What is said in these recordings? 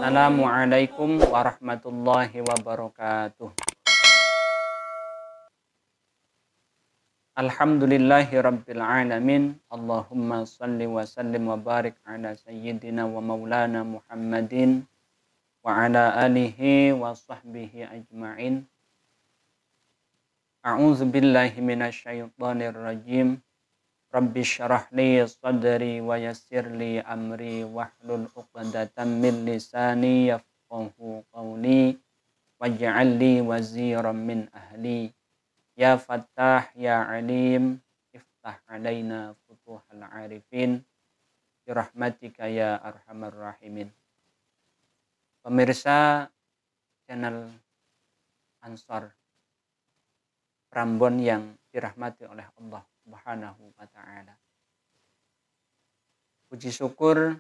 Assalamualaikum warahmatullahi wabarakatuh. Alhamdulillahi rabbil alamin. Allahumma salli wa sallim wa barik ala sayyidina wa maulana Muhammadin wa ala alihi wa sahbihi ajma'in. A'udzu billahi minasyaitonir rajim. Rabbi syrah li sadri wa yassir li amri wahlul 'uqdatam min lisani yafqahu qawli waj'al li waziran min ahli. Ya Fattah, Ya Alim, iftah alaina futuhal arifin, birahmatika ya arhamar rahimin. Pemirsa channel Ansor Prambon yang dirahmati oleh Allah Subhanahu wa ta'ala. Puji syukur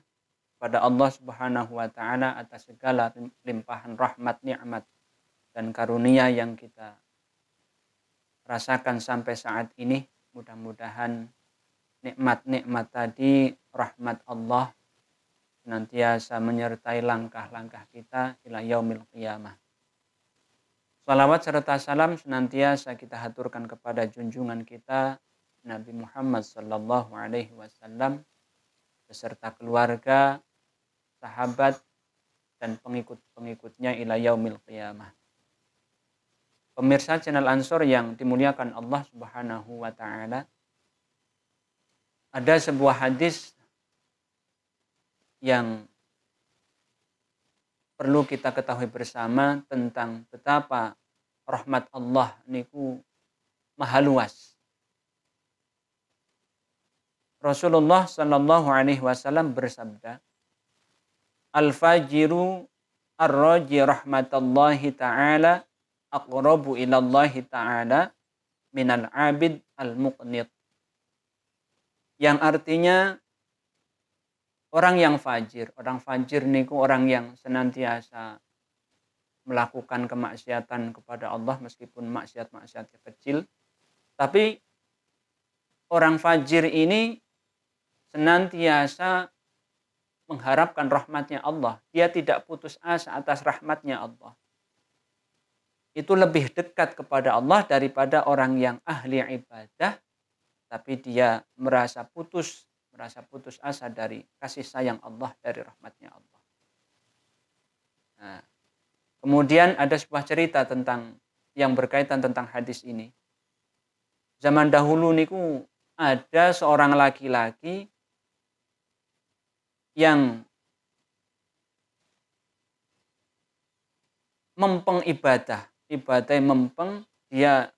pada Allah Subhanahu wa ta'ala atas segala limpahan rahmat, nikmat, dan karunia yang kita rasakan sampai saat ini. Mudah-mudahan nikmat-nikmat tadi, rahmat Allah senantiasa menyertai langkah-langkah kita ila yaumil qiyamah. Salawat serta salam senantiasa kita haturkan kepada junjungan kita Nabi Muhammad sallallahu alaihi wasallam beserta keluarga, sahabat, dan pengikut-pengikutnya ila yaumil qiyamah. Pemirsa channel Ansor yang dimuliakan Allah Subhanahu wa ta'ala, ada sebuah hadis yang perlu kita ketahui bersama tentang betapa rahmat Allah niku maha luas. Rasulullah sallallahu alaihi wasallam bersabda, Al-fajiru ar-raji rahmatallahi ta'ala aqrabu ilallahi ta'ala minal abid al-muqnit. Yang artinya orang yang fajir. Orang fajir niku orang yang senantiasa melakukan kemaksiatan kepada Allah meskipun maksiat-maksiat kecil. Tapi orang fajir ini senantiasa mengharapkan rahmatnya Allah. Dia tidak putus asa atas rahmatnya Allah. Itu lebih dekat kepada Allah daripada orang yang ahli ibadah, tapi dia merasa putus asa dari kasih sayang Allah, dari rahmatnya Allah. Nah, kemudian ada sebuah cerita tentang yang berkaitan tentang hadis ini. Zaman dahulu niku ada seorang laki-laki yang mempeng ibadahnya mempeng, dia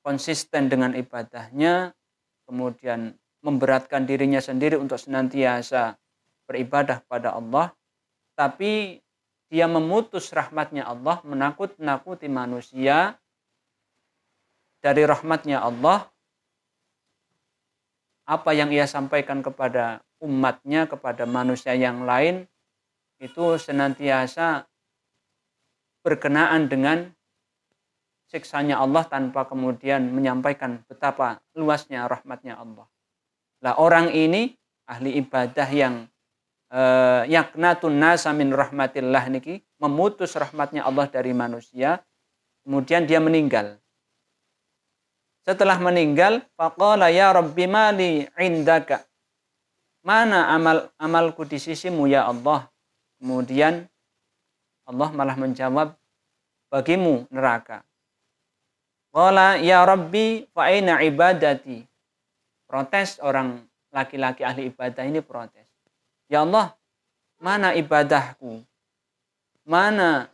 konsisten dengan ibadahnya, kemudian memberatkan dirinya sendiri untuk senantiasa beribadah pada Allah, tapi dia memutus rahmatnya Allah, menakut-nakuti manusia dari rahmatnya Allah. Apa yang ia sampaikan kepada umatnya, kepada manusia yang lain, itu senantiasa berkenaan dengan siksanya Allah tanpa kemudian menyampaikan betapa luasnya rahmatnya Allah. Lah orang ini ahli ibadah yang yaknatun nasa min rahmatillah niki, memutus rahmatnya Allah dari manusia, kemudian dia meninggal. Setelah meninggal, faqala ya rabbi mali indaka. Mana amalku di sisimu ya Allah? Kemudian Allah malah menjawab, bagimu neraka. Qala ya rabbi fa aina ibadati. Protes orang laki-laki ahli ibadah ini, protes. Ya Allah, mana ibadahku? Mana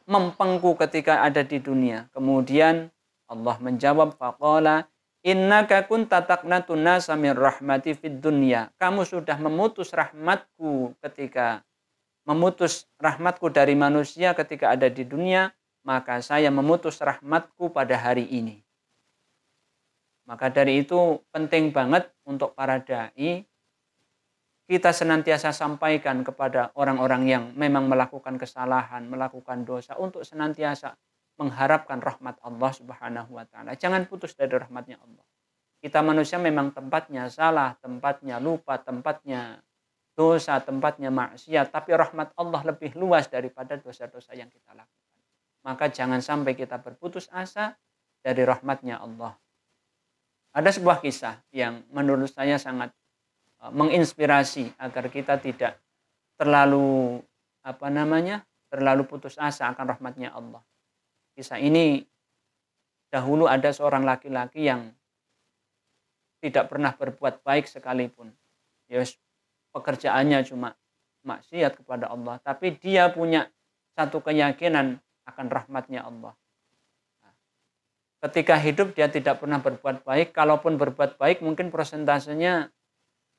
mempengku ketika ada di dunia? Kemudian Allah menjawab, faqala innaka kunta taqnatun nasa min rahmati fid dunya. Kamu sudah memutus rahmatku dari manusia ketika ada di dunia, maka saya memutus rahmatku pada hari ini. Maka dari itu penting banget untuk para da'i, kita senantiasa sampaikan kepada orang-orang yang memang melakukan kesalahan, melakukan dosa, untuk senantiasa mengharapkan rahmat Allah Subhanahu wa ta'ala. Jangan putus dari rahmatnya Allah. Kita manusia memang tempatnya salah, tempatnya lupa, tempatnya dosa tempatnya maksiat, tapi rahmat Allah lebih luas daripada dosa-dosa yang kita lakukan. Maka jangan sampai kita berputus asa dari rahmatnya Allah. Ada sebuah kisah yang menurut saya sangat menginspirasi agar kita tidak terlalu terlalu putus asa akan rahmatnya Allah. Kisah ini, dahulu ada seorang laki-laki yang tidak pernah berbuat baik sekalipun. Ya, pekerjaannya cuma maksiat kepada Allah, tapi dia punya satu keyakinan akan rahmatnya Allah. Ketika hidup dia tidak pernah berbuat baik, kalaupun berbuat baik mungkin persentasenya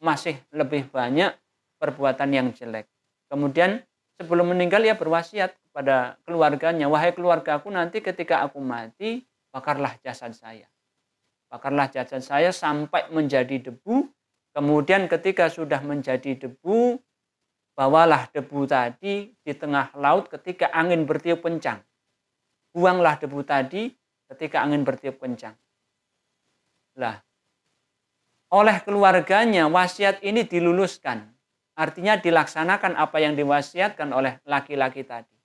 masih lebih banyak perbuatan yang jelek. Kemudian sebelum meninggal ia berwasiat kepada keluarganya, wahai keluargaku, nanti ketika aku mati, bakarlah jasad saya. Bakarlah jasad saya sampai menjadi debu. Kemudian ketika sudah menjadi debu, bawalah debu tadi di tengah laut ketika angin bertiup kencang. Buanglah debu tadi ketika angin bertiup kencang. Lah, oleh keluarganya wasiat ini diluluskan. Artinya dilaksanakan apa yang diwasiatkan oleh laki-laki tadi.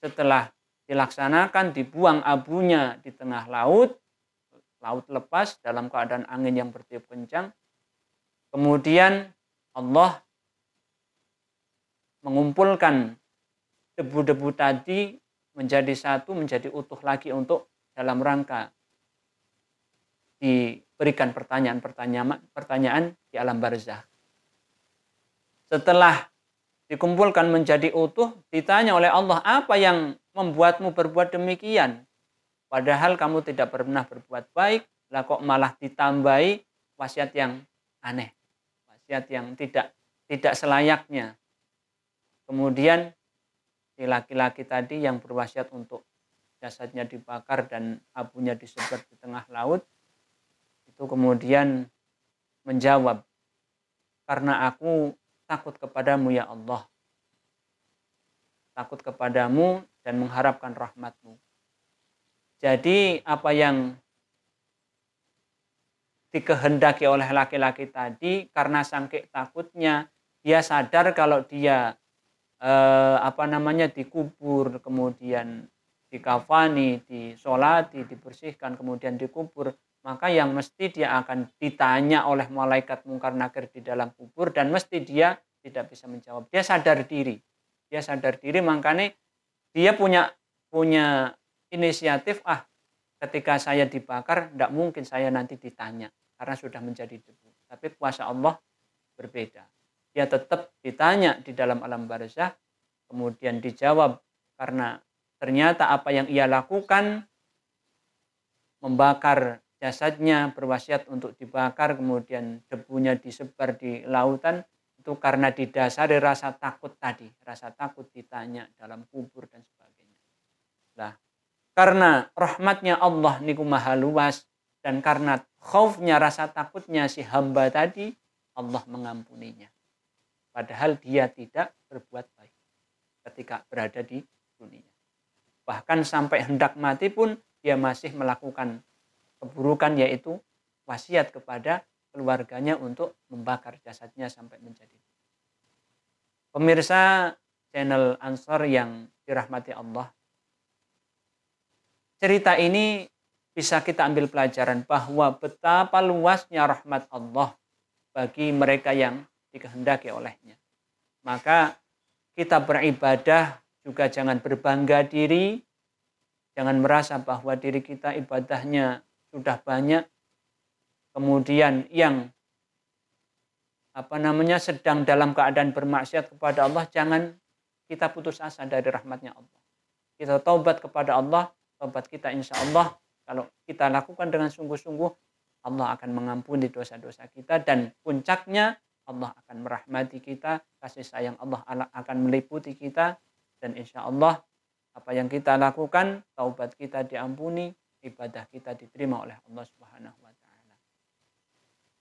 Setelah dilaksanakan, dibuang abunya di tengah laut, laut lepas dalam keadaan angin yang bertiup kencang. Kemudian Allah mengumpulkan debu-debu tadi menjadi satu, menjadi utuh lagi untuk dalam rangka diberikan pertanyaan di alam barzakh. Setelah dikumpulkan menjadi utuh, ditanya oleh Allah, apa yang membuatmu berbuat demikian? Padahal kamu tidak pernah berbuat baik, lah kok malah ditambahi wasiat yang aneh, wasiat yang tidak selayaknya. Kemudian si laki-laki tadi yang berwasiat untuk jasadnya dibakar dan abunya disebar di tengah laut, itu kemudian menjawab, karena aku takut kepadamu ya Allah, takut kepadamu dan mengharapkan rahmatmu. Jadi apa yang dikehendaki oleh laki-laki tadi, karena saking takutnya, dia sadar kalau dia dikubur, kemudian dikafani, disolati, dibersihkan, kemudian dikubur, maka yang mesti dia akan ditanya oleh malaikat mungkar nakir di dalam kubur, dan mesti dia tidak bisa menjawab. Dia sadar diri, makanya dia punya inisiatif, ketika saya dibakar, tidak mungkin saya nanti ditanya karena sudah menjadi debu. Tapi kuasa Allah berbeda. Dia tetap ditanya di dalam alam barzakh, kemudian dijawab karena ternyata apa yang ia lakukan, membakar jasadnya, berwasiat untuk dibakar, kemudian debunya disebar di lautan, itu karena didasari rasa takut tadi, rasa takut ditanya dalam kubur dan sebagainya. Nah, karena rahmatnya Allah niku maha luas, dan karena khaufnya, rasa takutnya si hamba tadi, Allah mengampuninya. Padahal dia tidak berbuat baik ketika berada di dunia. Bahkan sampai hendak mati pun dia masih melakukan keburukan, yaitu wasiat kepada keluarganya untuk membakar jasadnya sampai menjadi. Pemirsa channel Ansor yang dirahmati Allah, cerita ini bisa kita ambil pelajaran bahwa betapa luasnya rahmat Allah bagi mereka yang dikehendaki olehnya. Maka kita beribadah juga jangan berbangga diri, jangan merasa bahwa diri kita ibadahnya sudah banyak, kemudian yang sedang dalam keadaan bermaksiat kepada Allah, jangan kita putus asa dari rahmatnya Allah. Kita taubat kepada Allah, taubat kita insya Allah kalau kita lakukan dengan sungguh-sungguh, Allah akan mengampuni dosa-dosa kita, dan puncaknya Allah akan merahmati kita, kasih sayang Allah akan meliputi kita, dan insya Allah apa yang kita lakukan, taubat kita diampuni, ibadah kita diterima oleh Allah Subhanahu wa Ta'ala.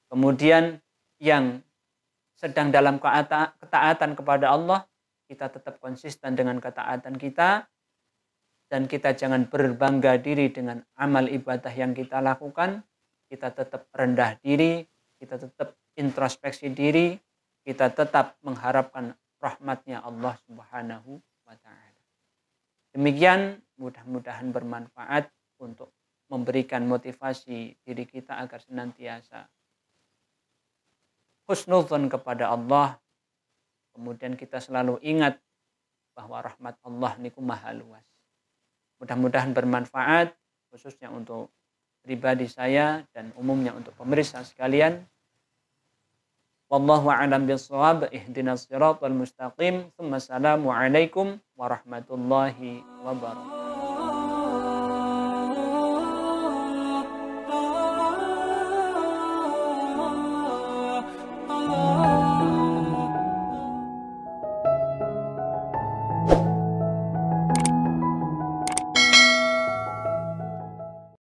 Kemudian yang sedang dalam ketaatan kepada Allah, kita tetap konsisten dengan ketaatan kita, dan kita jangan berbangga diri dengan amal ibadah yang kita lakukan. Kita tetap rendah diri, kita tetap introspeksi diri, kita tetap mengharapkan rahmatnya Allah Subhanahu wa Ta'ala. Demikian, mudah-mudahan bermanfaat untuk memberikan motivasi diri kita agar senantiasa husnudzon kepada Allah. Kemudian kita selalu ingat bahwa rahmat Allah niku maha luas. Mudah-mudahan bermanfaat, khususnya untuk pribadi saya dan umumnya untuk pemirsa sekalian. Wallahu a'lam bishawab. Ihdinas siratal mustaqim. Assalamualaikum warahmatullahi wabarakatuh.